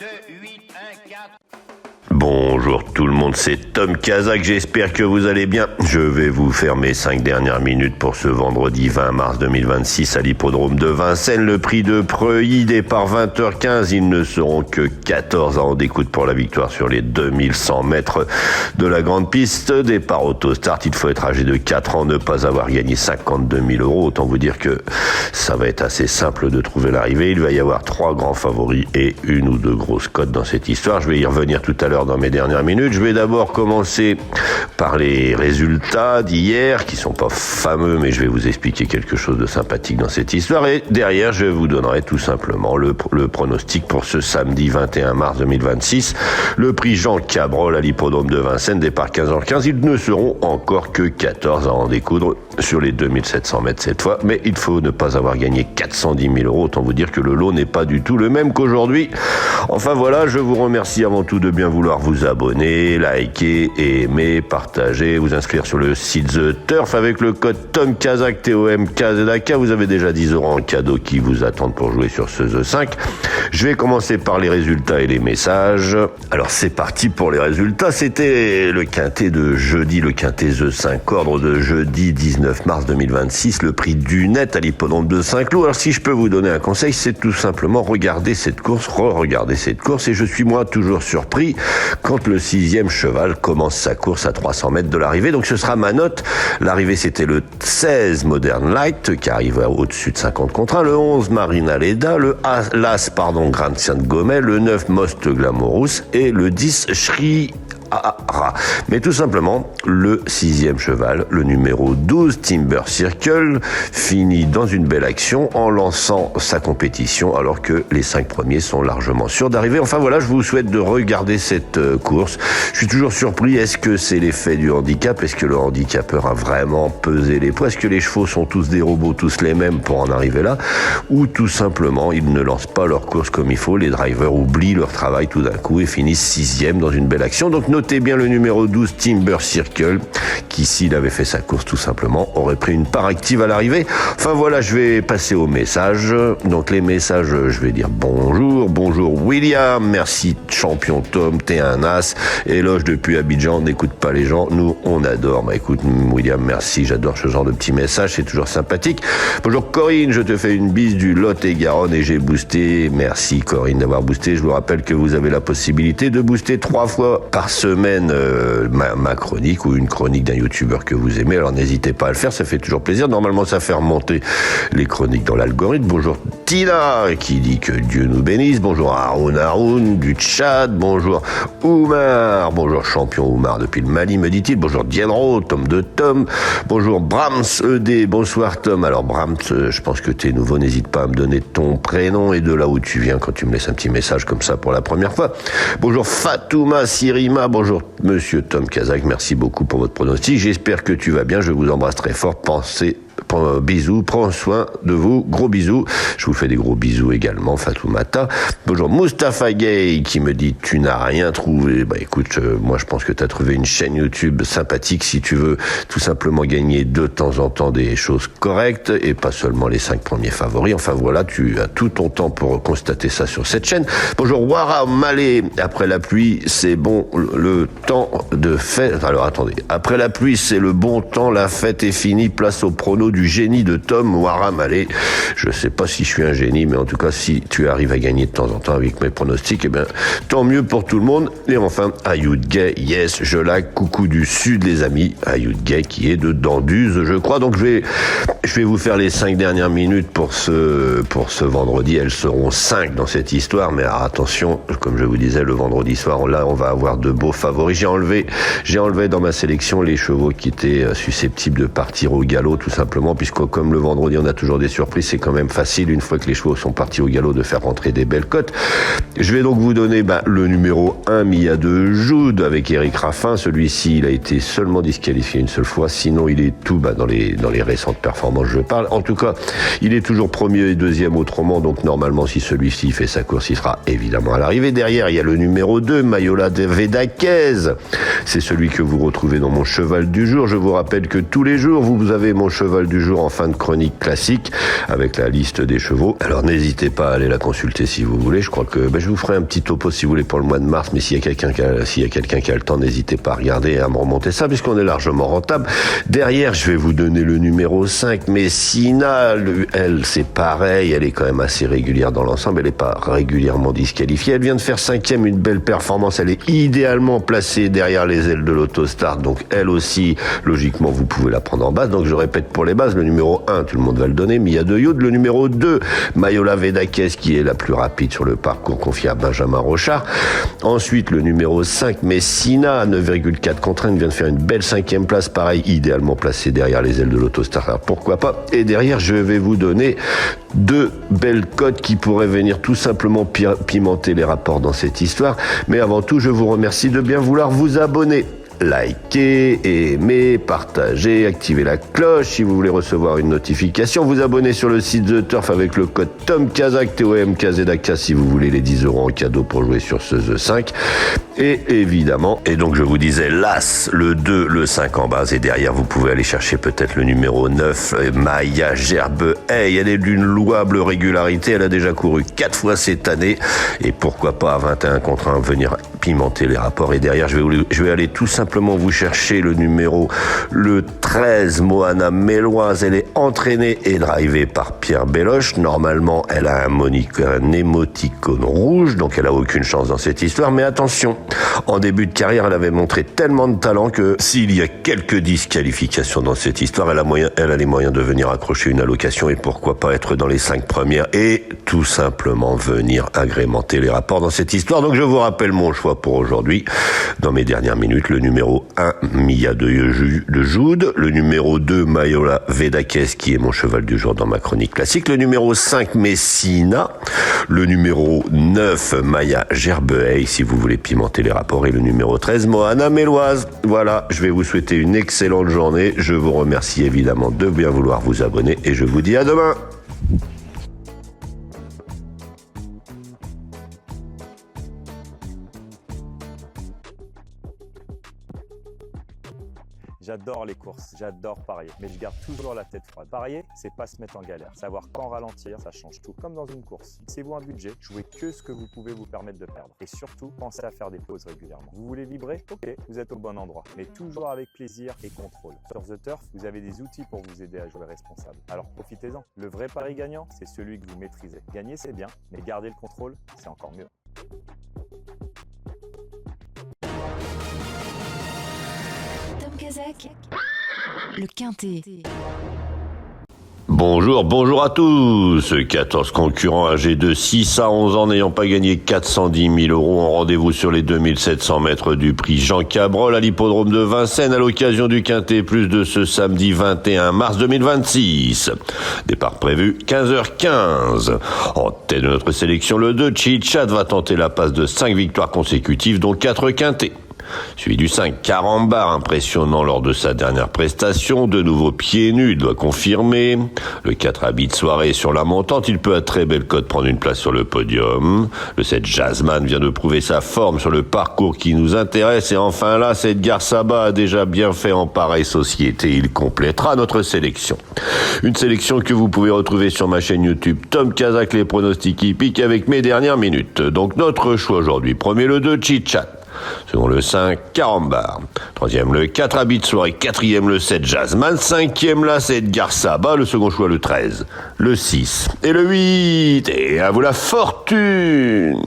2, 8, 1, 4... Bonjour tout le monde, c'est Tom Kazak, j'espère que vous allez bien. Je vais vous faire mes 5 dernières minutes pour ce vendredi 20 mars 2026 à l'hippodrome de Vincennes. Le prix de Preuilly, départ 20h15, ils ne seront que 14 à en découdre pour la victoire sur les 2100 mètres de la grande piste. Départ auto-start, il faut être âgé de 4 ans, ne pas avoir gagné 52 000 euros. Autant vous dire que ça va être assez simple de trouver l'arrivée. Il va y avoir 3 grands favoris et 1 ou 2 grosses cotes dans cette histoire. Je vais y revenir tout à l'heure dans mes dernières minutes. Je vais d'abord commencer par les résultats d'hier, qui sont pas fameux, mais je vais vous expliquer quelque chose de sympathique dans cette histoire. Et derrière, je vous donnerai tout simplement le pronostic pour ce samedi 21 mars 2026. Le prix Jean Cabrol à l'hippodrome de Vincennes, départ 15h15. Ils ne seront encore que 14 à en découdre sur les 2700 mètres cette fois. Mais il faut ne pas avoir gagné 410 000 euros. Autant vous dire que le lot n'est pas du tout le même qu'aujourd'hui. Enfin voilà, je vous remercie avant tout de bien vouloir vous abonner, liker, aimer, partager, vous inscrire sur le site The Turf avec le code TOMKAZAK, TOMKZAK. Vous avez déjà 10 euros en cadeau qui vous attendent pour jouer sur ce The 5. Je vais commencer par les résultats et les messages. Alors c'est parti pour les résultats. C'était le quintet de jeudi, le quintet The 5 ordre de jeudi 19 mars 2026, le prix du net à l'hippodrome de Saint-Cloud. Alors si je peux vous donner un conseil, c'est tout simplement regarder cette course, re-regarder cette course, et je suis moi toujours surpris quand le 6e cheval commence sa course à 300 mètres de l'arrivée. Donc ce sera ma note. L'arrivée, c'était le 16 Modern Light qui arrive au-dessus de 50 contre 1, le 11 Marina Leda, l'As Grand Saint-Gomet, le 9 Most Glamorous et le 10 Shri mais tout simplement, le 6e cheval, le numéro 12, Timber Circle, finit dans une belle action en lançant sa compétition alors que les 5 premiers sont largement sûrs d'arriver. Enfin voilà, je vous souhaite de regarder cette course. Je suis toujours surpris, est-ce que c'est l'effet du handicap? Est-ce que le handicapeur a vraiment pesé les poids? Est-ce que les chevaux sont tous des robots, tous les mêmes pour en arriver là? Ou tout simplement, ils ne lancent pas leur course comme il faut, les drivers oublient leur travail tout d'un coup et finissent 6e dans une belle action. Donc notez bien le numéro 12 Timber Circle qui, s'il avait fait sa course tout simplement, aurait pris une part active à l'arrivée. Enfin voilà, je vais passer aux messages. Donc les messages, je vais dire bonjour William, merci champion Tom, t'es un as, éloge depuis Abidjan, n'écoute pas les gens, nous on adore. Bah écoute William, merci, j'adore ce genre de petits messages, c'est toujours sympathique. Bonjour Corinne, je te fais une bise du Lot-et-Garonne et j'ai boosté. Merci Corinne d'avoir boosté. Je vous rappelle que vous avez la possibilité de booster 3 fois par semaine ma chronique ou une chronique d'un youtubeur que vous aimez, alors n'hésitez pas à le faire, ça fait toujours plaisir. Normalement ça fait remonter les chroniques dans l'algorithme. Bonjour Tina qui dit que Dieu nous bénisse. Bonjour Haroun du Tchad. Bonjour Oumar. Bonjour champion Oumar depuis le Mali me dit-il. Bonjour Dianro, Tom de Tom. Bonjour Brahms ED. Bonsoir Tom. Alors Brahms, je pense que t'es nouveau, n'hésite pas à me donner ton prénom et de là où tu viens quand tu me laisses un petit message comme ça pour la première fois. Bonjour Fatouma Sirima. Bonjour Monsieur Tom Kazak, merci beaucoup pour votre pronostic. J'espère que tu vas bien. Je vous embrasse très fort. Bisous, prends soin de vous, gros bisous. Je vous fais des gros bisous également, Fatoumata. Bonjour Mustapha Gay qui me dit tu n'as rien trouvé. Bah écoute, moi je pense que tu as trouvé une chaîne YouTube sympathique si tu veux tout simplement gagner de temps en temps des choses correctes et pas seulement les 5 premiers favoris. Enfin voilà, tu as tout ton temps pour constater ça sur cette chaîne. Bonjour Wara Malé, après la pluie c'est bon le temps de fête. Alors attendez, après la pluie c'est le bon temps, la fête est finie, place au prono du génie de Tom Waram. Allez, je sais pas si je suis un génie, mais en tout cas, si tu arrives à gagner de temps en temps avec mes pronostics, eh bien, tant mieux pour tout le monde. Et enfin, Ayoud Gay, yes, je like, coucou du sud, les amis. Ayoud Gay qui est de Danduse, je crois. Donc, je vais vous faire les 5 dernières minutes pour ce vendredi. Elles seront 5 dans cette histoire, mais alors, attention, comme je vous disais, le vendredi soir, là, on va avoir de beaux favoris. J'ai enlevé dans ma sélection les chevaux qui étaient susceptibles de partir au galop, tout simplement, puisque comme le vendredi on a toujours des surprises, c'est quand même facile une fois que les chevaux sont partis au galop de faire rentrer des belles cotes. Je vais donc vous donner le numéro 1 Mia de Joude avec Eric Raffin. Celui-ci il a été seulement disqualifié une seule fois, sinon il est tout dans les récentes performances je parle. En tout cas il est toujours premier et deuxième autrement, donc normalement si celui-ci fait sa course il sera évidemment à l'arrivée. Derrière il y a le numéro 2 Mayola de Vedakez, c'est celui que vous retrouvez dans mon cheval du jour. Je vous rappelle que tous les jours vous avez mon cheval du jour en fin de chronique classique avec la liste des chevaux. Alors n'hésitez pas à aller la consulter si vous voulez. Je crois que je vous ferai un petit topo si vous voulez pour le mois de mars, mais s'il y a quelqu'un qui a le temps, n'hésitez pas à regarder et à me remonter ça puisqu'on est largement rentable. Derrière, je vais vous donner le numéro 5, Messina. Elle, c'est pareil, elle est quand même assez régulière dans l'ensemble, elle n'est pas régulièrement disqualifiée. Elle vient de faire 5e, une belle performance, elle est idéalement placée derrière les ailes de l'Autostart, donc elle aussi, logiquement, vous pouvez la prendre en base. Donc je répète pour les bases, le numéro 1, tout le monde va le donner, Mia de Youd. Le numéro 2, Mayola Vedakes, qui est la plus rapide sur le parcours, confié à Benjamin Rochard. Ensuite, le numéro 5, Messina, à 9,4 contre 1, vient de faire une belle 5e place, pareil, idéalement placée derrière les ailes de l'Autostart. Alors pourquoi pas. Et derrière, je vais vous donner 2 belles cotes qui pourraient venir tout simplement pimenter les rapports dans cette histoire. Mais avant tout, je vous remercie de bien vouloir vous abonner. Likez, aimez, partagez, activez la cloche si vous voulez recevoir une notification. Vous abonnez sur le site The Turf avec le code TOMKAZAK, TOMKZAK, si vous voulez les 10 € en cadeau pour jouer sur ce The 5. Et évidemment, et donc je vous disais l'As, le 2, le 5 en base, et derrière vous pouvez aller chercher peut-être le numéro 9, Maya Gerbe. Hey, elle est d'une louable régularité, elle a déjà couru 4 fois cette année, et pourquoi pas à 21 contre 1 venir pimenter les rapports. Et derrière, je vais aller tout simplement vous chercher le numéro, le 13, Moana Méloise. Elle est entraînée et drivée par Pierre Belloche. Normalement, elle a un émoticône rouge, donc elle a aucune chance dans cette histoire. Mais attention, en début de carrière, elle avait montré tellement de talent que s'il y a quelques disqualifications dans cette histoire, elle a les moyens de venir accrocher une allocation et pourquoi pas être dans les 5 premières et tout simplement venir agrémenter les rapports dans cette histoire. Donc je vous rappelle mon choix pour aujourd'hui. Dans mes dernières minutes, le numéro 1, Mia de Joude, le numéro 2, Mayola Vedakes, qui est mon cheval du jour dans ma chronique classique, le numéro 5, Messina, le numéro 9, Maya Gerbehey, si vous voulez pimenter les rapports, et le numéro 13, Moana Méloise. Voilà, je vais vous souhaiter une excellente journée. Je vous remercie évidemment de bien vouloir vous abonner et je vous dis à demain. J'adore les courses, j'adore parier, mais je garde toujours la tête froide. Parier, c'est pas se mettre en galère. Savoir quand ralentir, ça change tout. Comme dans une course. Fixez-vous un budget, jouez que ce que vous pouvez vous permettre de perdre. Et surtout, pensez à faire des pauses régulièrement. Vous voulez vibrer? Ok, vous êtes au bon endroit. Mais toujours avec plaisir et contrôle. Sur The Turf, vous avez des outils pour vous aider à jouer responsable. Alors profitez-en. Le vrai pari gagnant, c'est celui que vous maîtrisez. Gagner, c'est bien, mais garder le contrôle, c'est encore mieux. Tom Kazak, le Quintet. Bonjour à tous. 14 concurrents âgés de 6 à 11 ans n'ayant pas gagné 410 000 € en rendez-vous sur les 2700 mètres du prix Jean Cabrol à l'hippodrome de Vincennes à l'occasion du Quintet Plus de ce samedi 21 mars 2026. Départ prévu 15h15. En tête de notre sélection, le 2, Chit-Chat va tenter la passe de 5 victoires consécutives dont 4 quintés. Suivi du 5, Carambar, impressionnant lors de sa dernière prestation, de nouveau pieds nus, il doit confirmer. Le 4, habit de soirée sur la montante, il peut à très belle cote prendre une place sur le podium. Le 7, Jasmine vient de prouver sa forme sur le parcours qui nous intéresse. Et enfin là, Edgar Saba a déjà bien fait en pareille société, il complétera notre sélection. Une sélection que vous pouvez retrouver sur ma chaîne YouTube Tom Kazak, les pronostics hippiques avec mes dernières minutes. Donc notre choix aujourd'hui, premier le 2, Chit-Chat. Second le 5, Carambar. Troisième le 4, habit de soirée. Quatrième le 7, Jasmine. Cinquième là, c'est Edgar Saba. Le second choix le 13, le 6 et le 8. Et à vous la fortune!